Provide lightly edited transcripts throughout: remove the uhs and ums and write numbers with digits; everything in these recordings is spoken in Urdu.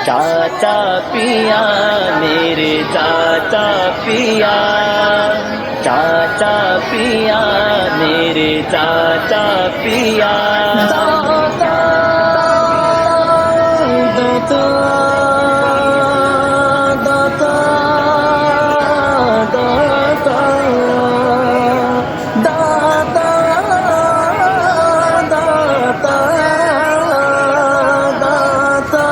چاچا پیا میرے چاچا پیا، چاچا پیا میرے چاچا پیا، داتا داتا داتا داتا داتا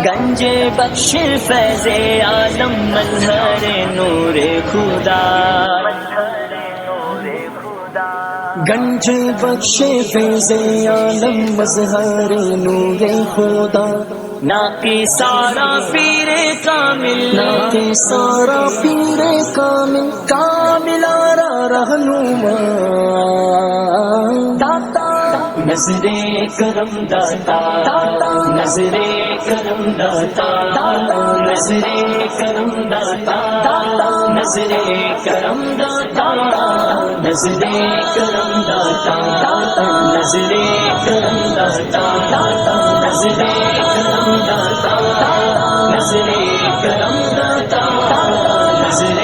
گنج بخش فیض عالم مظہر نور خدا، گنج بخش فیض عالم مظہر نور خدا، ناقی سارا پیر کامل، ناقی سارا پیر کامل، کامل آرا رہنما، داتا نظر کرم داتا، نظر کرم داتا، نظر کرم داتا، نظر کرم داتا، نظر کرم داتا، نظر کرم داتا، نظر کرم داتا، نظر کرم داتا، نظر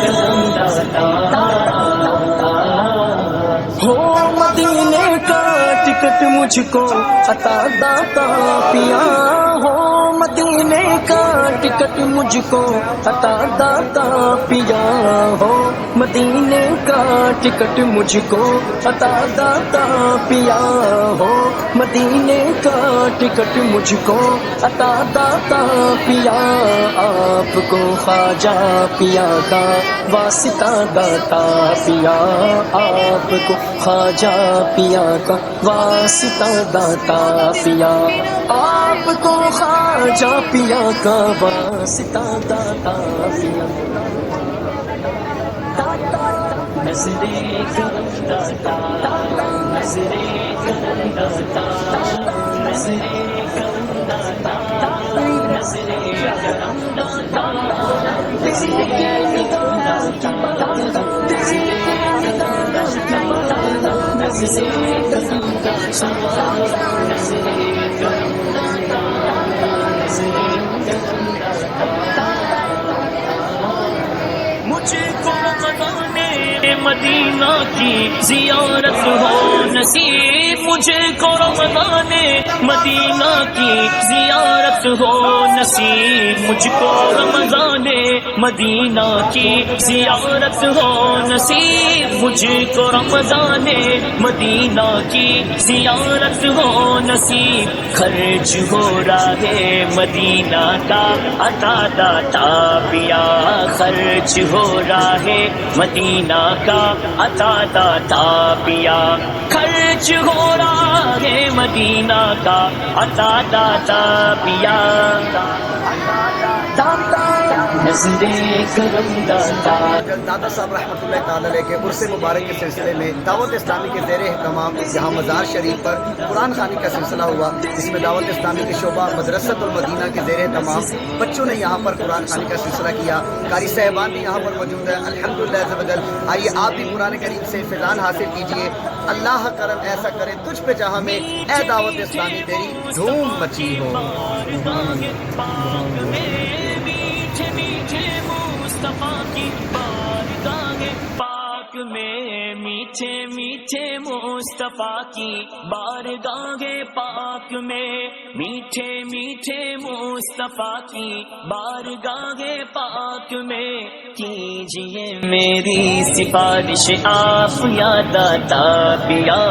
کرم داتا، ہو مدینے کا ٹکٹ مجھ کو عطا داتا پیا، ہو مدینے کا ٹکٹ مجھ کو عطا داتا پیا، ہو مدینے کا ٹکٹ مجھ کو عطا داتا پیا، ہو مدینے کا ٹکٹ مجھ کو عطا داتا پیا، آپ کو خواجہ پیا کا واسطہ داتا پیا، آپ کو خواجہ پیا کا واسطہ داتا پیا، آپ کو خواجہ پیا کا واسطہ داتا پیا، نظر کرم داتا، نظر کرم داتا، نظر کرم داتا، نظر کرم داتا، نظر کرم مجھ کو رمضان مدینہ کی زیارت ہو نصیب، مجھے کو رمضان مدینہ کی زیارت ہو نصیب، مجھ کو رمضان مدینہ کی زیارت ہو نصیب، مجھ کو رمضان مدینہ کی زیارت ہو نصیب، خرچ ہو رہا ہے مدینہ کا عطا داتا پیا، خرچ ہو رہا ہے مدینہ کا عطا داتا پیا، خرچ ہو رہا ہے مدینہ کا عطا داتا پیا، نظر کرم داتا۔ دادا صاحب رحمۃ اللہ تعالی علیہ کے عرس مبارک کے سلسلے میں دعوت اسلامی کے زیر اہتمام یہاں مزار شریف پر قرآن خوانی کا سلسلہ ہوا، جس میں دعوت اسلامی کے شعبہ مدرسۃ المدینہ کے زیر اہتمام بچوں نے یہاں پر قرآن خوانی کا سلسلہ کیا، قاری صاحبان بھی یہاں پر موجود ہیں الحمدللہ عز و جل۔ آئیے آپ بھی قرآن کریم سے فیضان حاصل کیجیے، اللہ کرم ایسا کرے تجھ پہ جہاں میں اے دعوت اسلامی تیری دھوم مچی ہو۔ مصطفیٰ کی بارگاہ پاک میں، میٹھے میٹھے مصطفیٰ کی بارگاہ پاک میں، میٹھے میٹھے مصطفیٰ کی بارگاہ پاک میں، کیجیے میری سفارش آپ یا داتا پیا،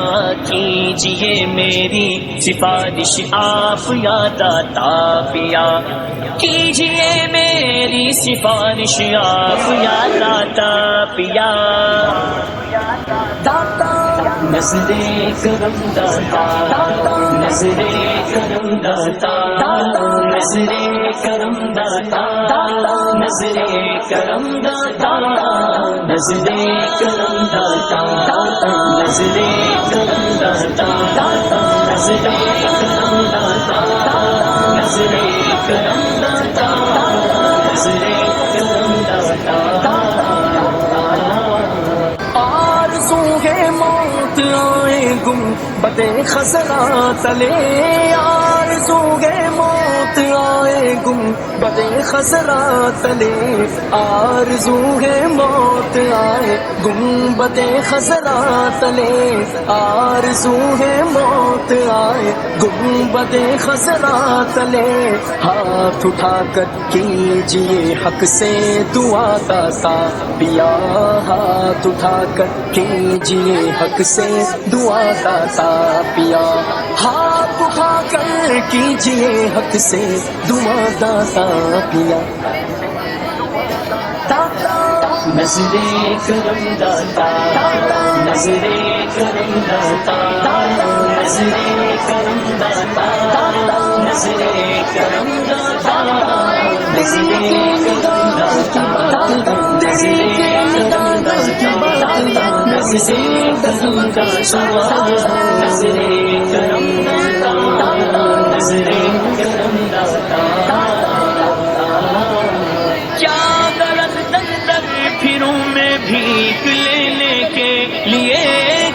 کیجیے میری سفارش آپ یا داتا پیا، کیجیے میری سفارش آپ یا داتا پیا، داتا نظر کرم داتا، نظر کرم داتا، نظر کرم داتا، نظر کرم داتا، نظر کرم داتا، نظر کرم داتا، نظر کرم داتا، نظر کرم داتا، نظر کرم داتا، آرزو ہے موت آئے گم گنبد خضرا تلے آرزوئے موت آئے گنبد خضرا تلے آرزوئے موت آئے گنبد خضرا تلے آرزوئے موت آئے گنبد خضرا تلے ہاتھ اٹھا کر کیجئے حق سے دعا داتا پیا ہاتھ اٹھا کر کیجئے حق سے دعا داتا پیا ہاتھ اٹھا کر کیجئے حق سے دعا داتا پیا نظر کرم داتا نظر کرم داتا نظر کرم داتا نظر کرم داتا نظر کرم داتا نظر کرم داتا نظر کرم داتا نظر کرم داتا نظر کرم داتا پھروں میں بھیک لینے کے لیے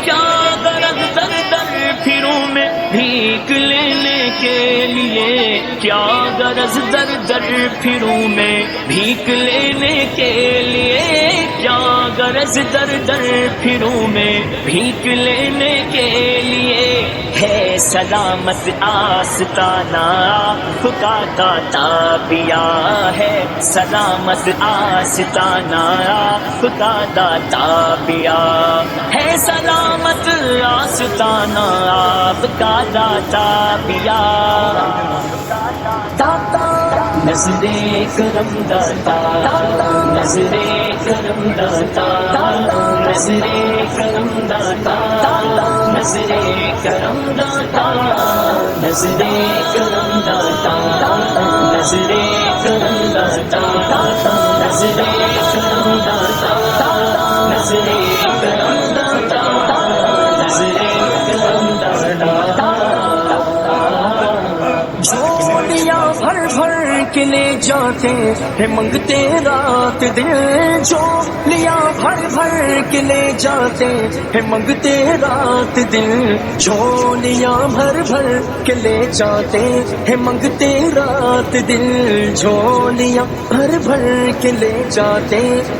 کیا غرض در در پھروں میں بھیک لینے کے لیے کیا غرض در در پھروں میں بھیک لینے کے لیے کیا غرض در در پھروں میں بھیک لینے کے لیے ہے سلامت آستانہ کا داتا پیا ہے سلامت آستانہ کا داتا پیا ہے سلامت آستانہ آپ کا داتا پیا نظر کرم داتا نظر کرم داتا نظر کرم داتا نظر کرم داتا نظر کرم داتا نظر کرم داتا نظر کرم داتا نظر کرم داتا نظر کرم داتا جھولیاں بھر بھر کے لے جاتے ہیں منگتے رات دن جھولیاں بھر بھر کے لے جاتے ہیں منگتے رات دن جھولیاں بھر بھر کے لے جاتے ہیں منگتے رات دن جھولیاں بھر بھر کے لے جاتے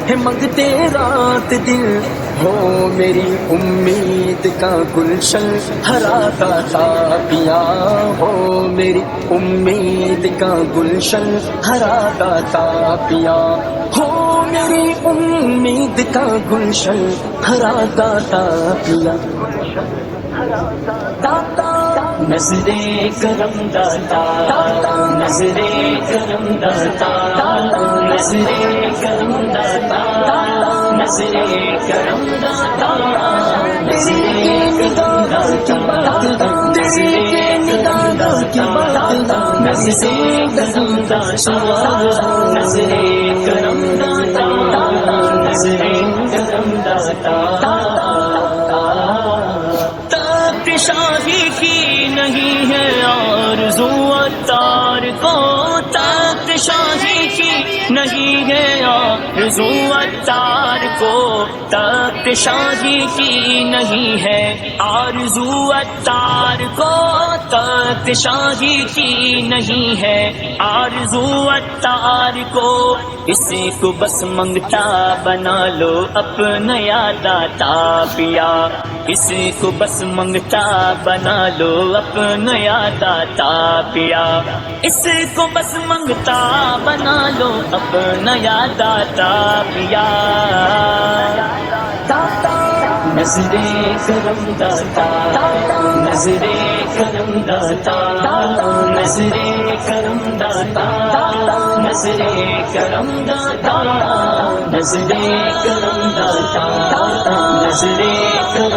ہیں منگتے رات دن ہو میری امید کا گلشن ہرا داتا پیا ہو میری امید کا گلشن ہرا داتا پیا ہو میری امید کا گلشن ہرا داتا پیا نظر کرم داتا نظر کرم داتا نظر کرم داتا نظر کرم داتا نظر کرم داتا نظر کرم داتا نظر کرم داتا نظر کرم داتا نظر کرم داتا شاہی کی نہیں ہے آرزو اتار کو تخت شاہی کی نہیں ہے آرزو اتار کو تخت شاہی کی نہیں ہے آرزو اتار کو تخت شاہی کی نہیں ہے آرزو اتار کو اسی کو بس منگتا بنا لو اپنا داتا پیا اسی کو بس منگتا بنا لو اپنا داتا پیا اسی کو بس منگتا بنا لو اپنا داتا پیا نظر کرم داتا نظر کرم داتا نظر کرم داتا نظر کرم داتا نظر کرم داتا نظر کرم